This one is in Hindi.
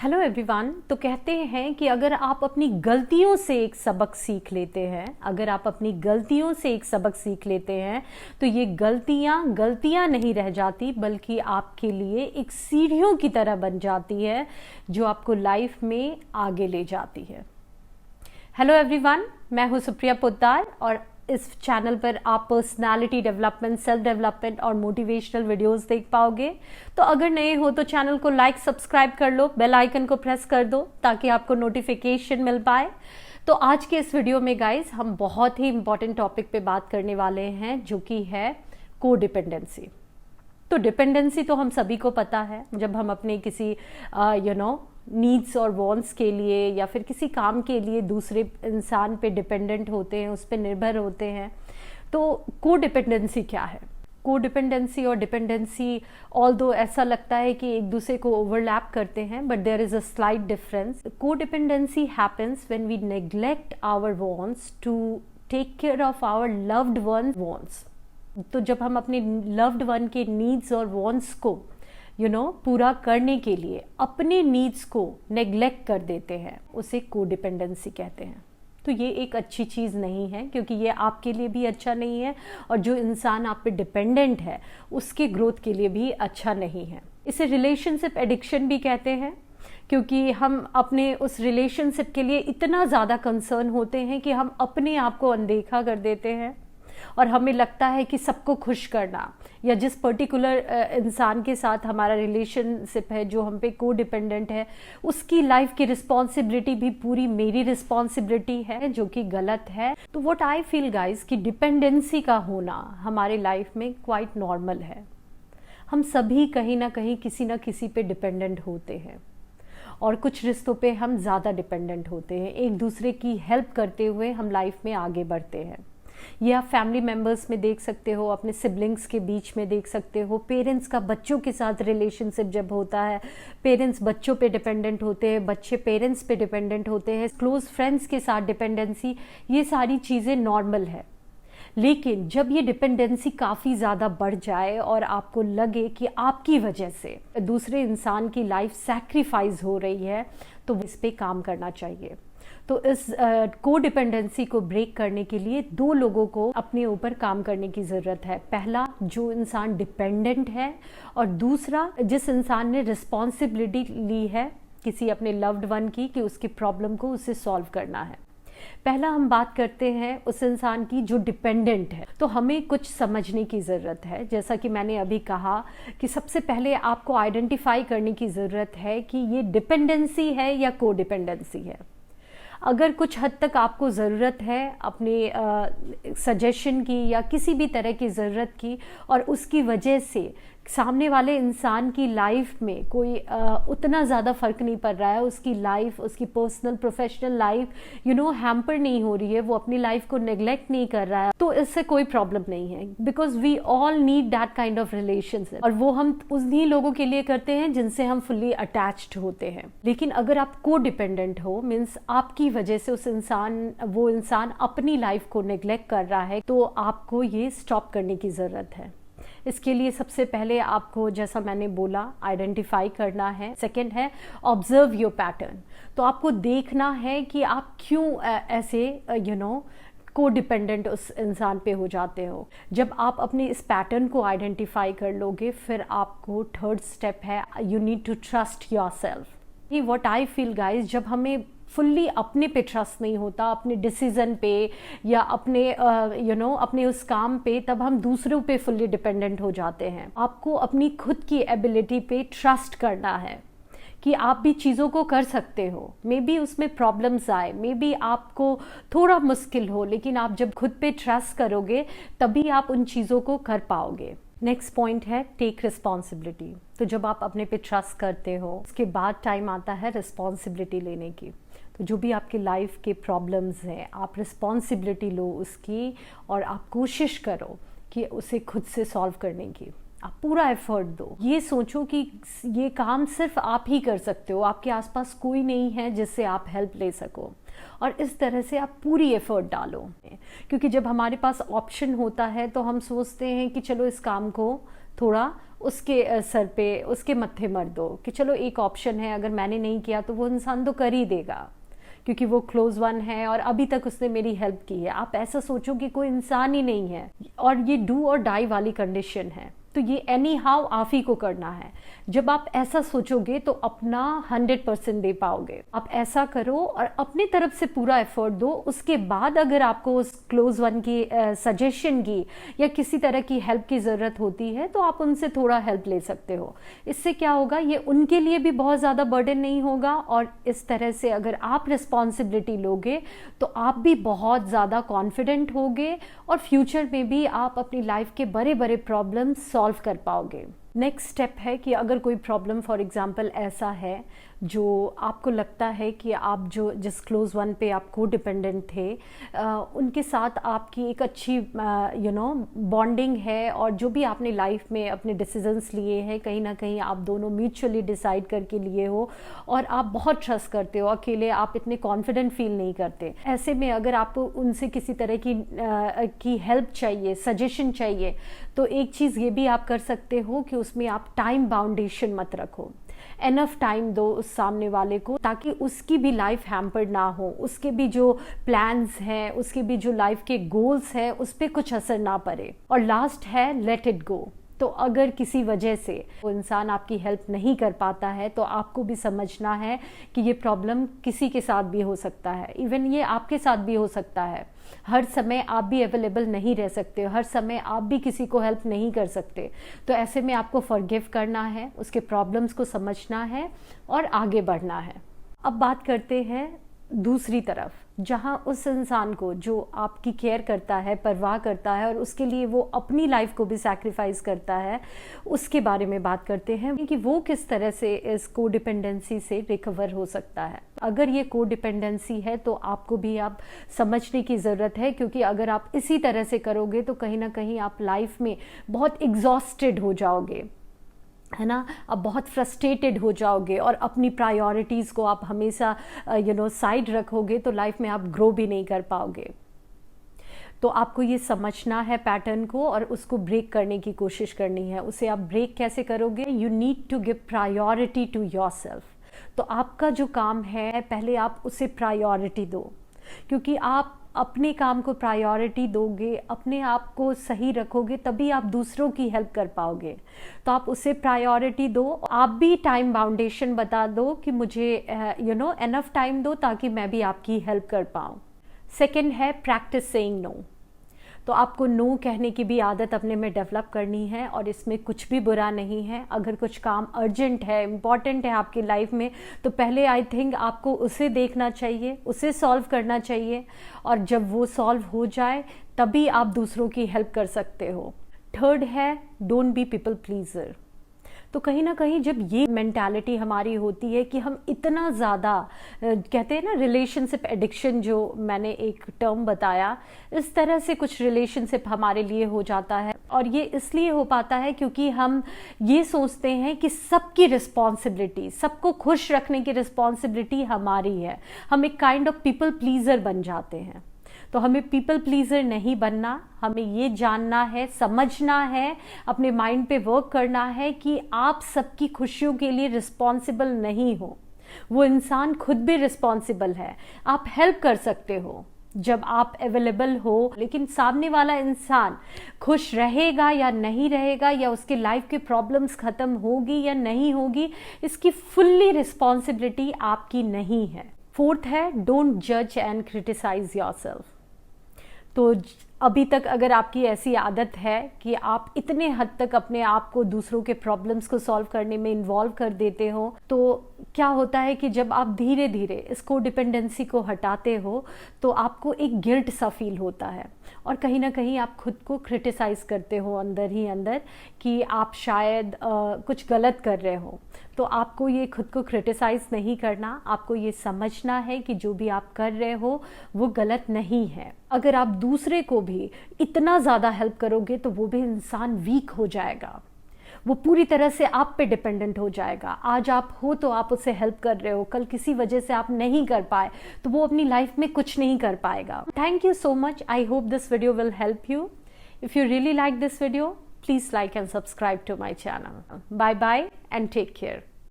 Hello everyone. तो कहते हैं कि अगर आप अपनी गलतियों से एक सबक सीख लेते हैं, तो ये गलतियां नहीं रह जाती, बल्कि आपके लिए एक सीढ़ियों की तरह बन जाती है जो आपको लाइफ में आगे ले जाती है। हेलो एवरीवन, मैं हूँ सुप्रिया पोद्दार और इस चैनल पर आप पर्सनालिटी डेवलपमेंट, सेल्फ डेवलपमेंट और मोटिवेशनल वीडियोस देख पाओगे। तो अगर नए हो तो चैनल को लाइक, सब्सक्राइब कर लो, बेल आइकन को प्रेस कर दो ताकि आपको नोटिफिकेशन मिल पाए। तो आज के इस वीडियो में गाइस हम बहुत ही इंपॉर्टेंट टॉपिक पे बात करने वाले हैं, जो कि है कोडिपेंडेंसी। तो डिपेंडेंसी तो हम सभी को पता है, जब हम अपने किसी नीड्स और वांट्स के लिए या फिर किसी काम के लिए दूसरे इंसान पे डिपेंडेंट होते हैं, उस पर निर्भर होते हैं। तो कोडिपेंडेंसी क्या है? कोडिपेंडेंसी और डिपेंडेंसी ऑल्दो ऐसा लगता है कि एक दूसरे को ओवरलैप करते हैं, but there is a slight difference. Codependency happens when we neglect our wants to take care of our loved one wants. तो जब हम अपने लव्ड वन के नीड्स और वांट्स को पूरा करने के लिए अपने नीड्स को नेग्लेक्ट कर देते हैं, उसे कोडिपेंडेंसी कहते हैं। तो ये एक अच्छी चीज़ नहीं है, क्योंकि ये आपके लिए भी अच्छा नहीं है और जो इंसान आप पे डिपेंडेंट है उसके ग्रोथ के लिए भी अच्छा नहीं है। इसे रिलेशनशिप एडिक्शन भी कहते हैं, क्योंकि हम अपने उस रिलेशनशिप के लिए इतना ज़्यादा कंसर्न होते हैं कि हम अपने आप को अनदेखा कर देते हैं और हमें लगता है कि सबको खुश करना, या जिस पर्टिकुलर इंसान के साथ हमारा रिलेशनशिप है, जो हम पे को डिपेंडेंट है, उसकी लाइफ की रिस्पॉन्सिबिलिटी भी पूरी मेरी रिस्पॉन्सिबिलिटी है, जो कि गलत है। तो व्हाट आई फील गाइज कि डिपेंडेंसी का होना हमारे लाइफ में क्वाइट नॉर्मल है। हम सभी कहीं ना कहीं किसी ना किसी पे डिपेंडेंट होते हैं और कुछ रिश्तों पे हम ज़्यादा डिपेंडेंट होते हैं। एक दूसरे की हेल्प करते हुए हम लाइफ में आगे बढ़ते हैं। ये आप फैमिली मेम्बर्स में देख सकते हो, अपने सिबलिंग्स के बीच में देख सकते हो, पेरेंट्स का बच्चों के साथ रिलेशनशिप जब होता है, पेरेंट्स बच्चों पे डिपेंडेंट होते हैं, बच्चे पेरेंट्स पे डिपेंडेंट होते हैं, क्लोज फ्रेंड्स के साथ डिपेंडेंसी, ये सारी चीज़ें नॉर्मल है। लेकिन जब ये डिपेंडेंसी काफ़ी ज़्यादा बढ़ जाए और आपको लगे कि आपकी वजह से दूसरे इंसान की लाइफ सैक्रिफाइस हो रही है, तो इस पे काम करना चाहिए। तो इस कोडिपेंडेंसी को ब्रेक करने के लिए दो लोगों को अपने ऊपर काम करने की ज़रूरत है। पहला, जो इंसान डिपेंडेंट है, और दूसरा, जिस इंसान ने रिस्पॉन्सिबिलिटी ली है किसी अपने लव्ड वन की, कि उसकी प्रॉब्लम को उसे सॉल्व करना है। पहला हम बात करते हैं उस इंसान की जो डिपेंडेंट है। तो हमें कुछ समझने की ज़रूरत है। जैसा कि मैंने अभी कहा कि सबसे पहले आपको आइडेंटिफाई करने की ज़रूरत है कि ये डिपेंडेंसी है या कोडिपेंडेंसी है। अगर कुछ हद तक आपको ज़रूरत है अपने सजेशन की या किसी भी तरह की ज़रूरत की, और उसकी वजह से सामने वाले इंसान की लाइफ में कोई उतना ज़्यादा फ़र्क नहीं पड़ रहा है, उसकी लाइफ, उसकी पर्सनल प्रोफेशनल लाइफ हैम्पर नहीं हो रही है, वो अपनी लाइफ को नेग्लेक्ट नहीं कर रहा है, तो इससे कोई प्रॉब्लम नहीं है। Because we all need that kind of relationship, और वो हम उन्हीं लोगों के लिए करते हैं जिनसे हम फुल्ली अटैच्ड होते हैं। लेकिन अगर आप को डिपेंडेंट हो, मीन्स आपकी वजह से वो इंसान अपनी लाइफ को नेग्लेक्ट कर रहा है, तो आपको ये स्टॉप करने की ज़रूरत है। इसके लिए सबसे पहले आपको, जैसा मैंने बोला, आइडेंटिफाई करना है। सेकंड है ऑब्जर्व योर पैटर्न। तो आपको देखना है कि आप क्यों ऐसे को डिपेंडेंट उस इंसान पे हो जाते हो। जब आप अपने इस पैटर्न को आइडेंटिफाई कर लोगे, फिर आपको थर्ड स्टेप है, you need to trust yourself. ये व्हाट आई फील गाइज, जब हमें फुल्ली अपने पे ट्रस्ट नहीं होता, अपने डिसीजन पे या अपने अपने उस काम पे, तब हम दूसरों पे फुल्ली डिपेंडेंट हो जाते हैं। आपको अपनी खुद की एबिलिटी पे ट्रस्ट करना है कि आप भी चीज़ों को कर सकते हो। मे बी उसमें प्रॉब्लम्स आए, मे बी आपको थोड़ा मुश्किल हो, लेकिन आप जब खुद पे ट्रस्ट करोगे तभी आप उन चीज़ों को कर पाओगे। नेक्स्ट पॉइंट है टेक रिस्पॉन्सिबिलिटी। तो जब आप अपने पे ट्रस्ट करते हो, उसके बाद टाइम आता है रिस्पॉन्सिबिलिटी लेने की। तो जो भी आपकी लाइफ के प्रॉब्लम्स हैं, आप रिस्पॉन्सिबिलिटी लो उसकी, और आप कोशिश करो कि उसे खुद से सॉल्व करने की। आप पूरा एफर्ट दो। ये सोचो कि ये काम सिर्फ आप ही कर सकते हो, आपके आसपास कोई नहीं है जिससे आप हेल्प ले सको, और इस तरह से आप पूरी एफर्ट डालो। क्योंकि जब हमारे पास ऑप्शन होता है तो हम सोचते हैं कि चलो इस काम को थोड़ा उसके सर पे, उसके मत्थे मर दो कि चलो एक ऑप्शन है, अगर मैंने नहीं किया तो वो इंसान तो कर ही देगा क्योंकि वो क्लोज वन है और अभी तक उसने मेरी हेल्प की है। आप ऐसा सोचो कि कोई इंसान ही नहीं है और ये डू और डाई वाली कंडीशन है, तो ये एनी हाउ आप ही को करना है। जब आप ऐसा सोचोगे तो अपना 100% दे पाओगे। आप ऐसा करो और अपनी तरफ से पूरा एफर्ट दो। उसके बाद अगर आपको उस क्लोज वन की सजेशन की या किसी तरह की हेल्प की ज़रूरत होती है तो आप उनसे थोड़ा हेल्प ले सकते हो। इससे क्या होगा, ये उनके लिए भी बहुत ज़्यादा बर्डन नहीं होगा और इस तरह से अगर आप रिस्पॉन्सिबिलिटी लोगे तो आप भी बहुत ज़्यादा कॉन्फिडेंट होगे और फ्यूचर में भी आप अपनी लाइफ के बड़े बड़े प्रॉब्लम सॉल्व कर पाओगे। नेक्स्ट स्टेप है कि अगर कोई प्रॉब्लम फॉर एग्जांपल ऐसा है जो आपको लगता है कि आप जिस क्लोज वन पे आप को डिपेंडेंट थे उनके साथ आपकी एक अच्छी बॉन्डिंग है और जो भी आपने लाइफ में अपने डिसीजंस लिए हैं कहीं ना कहीं आप दोनों म्यूचुअली डिसाइड करके लिए हो और आप बहुत ट्रस्ट करते हो, अकेले आप इतने कॉन्फिडेंट फील नहीं करते। ऐसे में अगर आपको उनसे किसी तरह की हेल्प चाहिए, सजेशन चाहिए, तो एक चीज़ ये भी आप कर सकते हो कि उसमें आप टाइम बाउंडेशन मत रखो। एनफ टाइम दो उस सामने वाले को ताकि उसकी भी लाइफ हैम्पर्ड ना हो, उसके भी जो प्लान्स हैं, उसके भी जो लाइफ के गोल्स हैं उस पर कुछ असर ना पड़े। और लास्ट है लेट इट गो। तो अगर किसी वजह से वो इंसान आपकी हेल्प नहीं कर पाता है तो आपको भी समझना है कि ये प्रॉब्लम किसी के साथ भी हो सकता है, इवन ये आपके साथ भी हो सकता है। हर समय आप भी अवेलेबल नहीं रह सकते, हर समय आप भी किसी को हेल्प नहीं कर सकते। तो ऐसे में आपको फॉरगिव करना है, उसके प्रॉब्लम्स को समझना है और आगे बढ़ना है। अब बात करते हैं दूसरी तरफ, जहां उस इंसान को जो आपकी केयर करता है, परवाह करता है और उसके लिए वो अपनी लाइफ को भी सैक्रिफाइस करता है, उसके बारे में बात करते हैं कि वो किस तरह से इस कोडिपेंडेंसी से रिकवर हो सकता है। अगर ये कोडिपेंडेंसी है तो आपको भी आप समझने की ज़रूरत है, क्योंकि अगर आप इसी तरह से करोगे तो कहीं ना कहीं आप लाइफ में बहुत एग्जॉस्टेड हो जाओगे, है ना। अब बहुत फ्रस्ट्रेटेड हो जाओगे और अपनी प्रायोरिटीज़ को आप हमेशा साइड रखोगे तो लाइफ में आप ग्रो भी नहीं कर पाओगे। तो आपको ये समझना है पैटर्न को और उसको ब्रेक करने की कोशिश करनी है। उसे आप ब्रेक कैसे करोगे? You need to give priority to yourself. तो आपका जो काम है पहले आप उसे प्रायोरिटी दो, क्योंकि आप अपने काम को प्रायोरिटी दोगे, अपने आप को सही रखोगे, तभी आप दूसरों की हेल्प कर पाओगे। तो आप उसे प्रायोरिटी दो। आप भी टाइम बाउंडेशन बता दो कि मुझे एनफ टाइम दो ताकि मैं भी आपकी हेल्प कर पाऊँ। सेकेंड है प्रैक्टिस सेइंग नो। तो आपको नो कहने की भी आदत अपने में डेवलप करनी है और इसमें कुछ भी बुरा नहीं है। अगर कुछ काम अर्जेंट है, इम्पॉर्टेंट है आपकी लाइफ में, तो पहले आई थिंक आपको उसे देखना चाहिए, उसे सॉल्व करना चाहिए और जब वो सॉल्व हो जाए तभी आप दूसरों की हेल्प कर सकते हो। थर्ड है डोंट बी पीपल प्लीजर। तो कहीं ना कहीं जब ये मेंटालिटी हमारी होती है कि हम इतना ज़्यादा कहते हैं ना रिलेशनशिप एडिक्शन, जो मैंने एक टर्म बताया, इस तरह से कुछ रिलेशनशिप हमारे लिए हो जाता है। और ये इसलिए हो पाता है क्योंकि हम ये सोचते हैं कि सबकी रिस्पॉन्सिबिलिटी, सबको खुश रखने की रिस्पॉन्सिबिलिटी हमारी है। हम एक काइंड ऑफ पीपल प्लीजर बन जाते हैं। तो हमें पीपल प्लीजर नहीं बनना, हमें ये जानना है, समझना है, अपने माइंड पे वर्क करना है कि आप सबकी खुशियों के लिए रिस्पॉन्सिबल नहीं हो। वो इंसान खुद भी रिस्पॉन्सिबल है। आप हेल्प कर सकते हो जब आप अवेलेबल हो, लेकिन सामने वाला इंसान खुश रहेगा या नहीं रहेगा, या उसके लाइफ के प्रॉब्लम्स खत्म होगी या नहीं होगी, इसकी फुल्ली रिस्पॉन्सिबिलिटी आपकी नहीं है। फोर्थ है डोंट जज एंड क्रिटिसाइज योरसेल्फ। तो अभी तक अगर आपकी ऐसी आदत है कि आप इतने हद तक अपने आप को दूसरों के प्रॉब्लम्स को सॉल्व करने में इन्वॉल्व कर देते हो, तो क्या होता है कि जब आप धीरे धीरे इसको डिपेंडेंसी को हटाते हो तो आपको एक गिल्ट सा फील होता है और कहीं ना कहीं आप खुद को क्रिटिसाइज करते हो अंदर ही अंदर कि आप शायद कुछ गलत कर रहे हो। तो आपको ये खुद को क्रिटिसाइज नहीं करना, आपको ये समझना है कि जो भी आप कर रहे हो वो गलत नहीं है। अगर आप दूसरे को भी इतना ज़्यादा हेल्प करोगे तो वो भी इंसान वीक हो जाएगा, वो पूरी तरह से आप पे डिपेंडेंट हो जाएगा। आज आप हो तो आप उसे हेल्प कर रहे हो, कल किसी वजह से आप नहीं कर पाए तो वो अपनी लाइफ में कुछ नहीं कर पाएगा। Thank you so much. I hope this video will help you. If you really like this video, please like and subscribe to my channel. Bye bye and take care.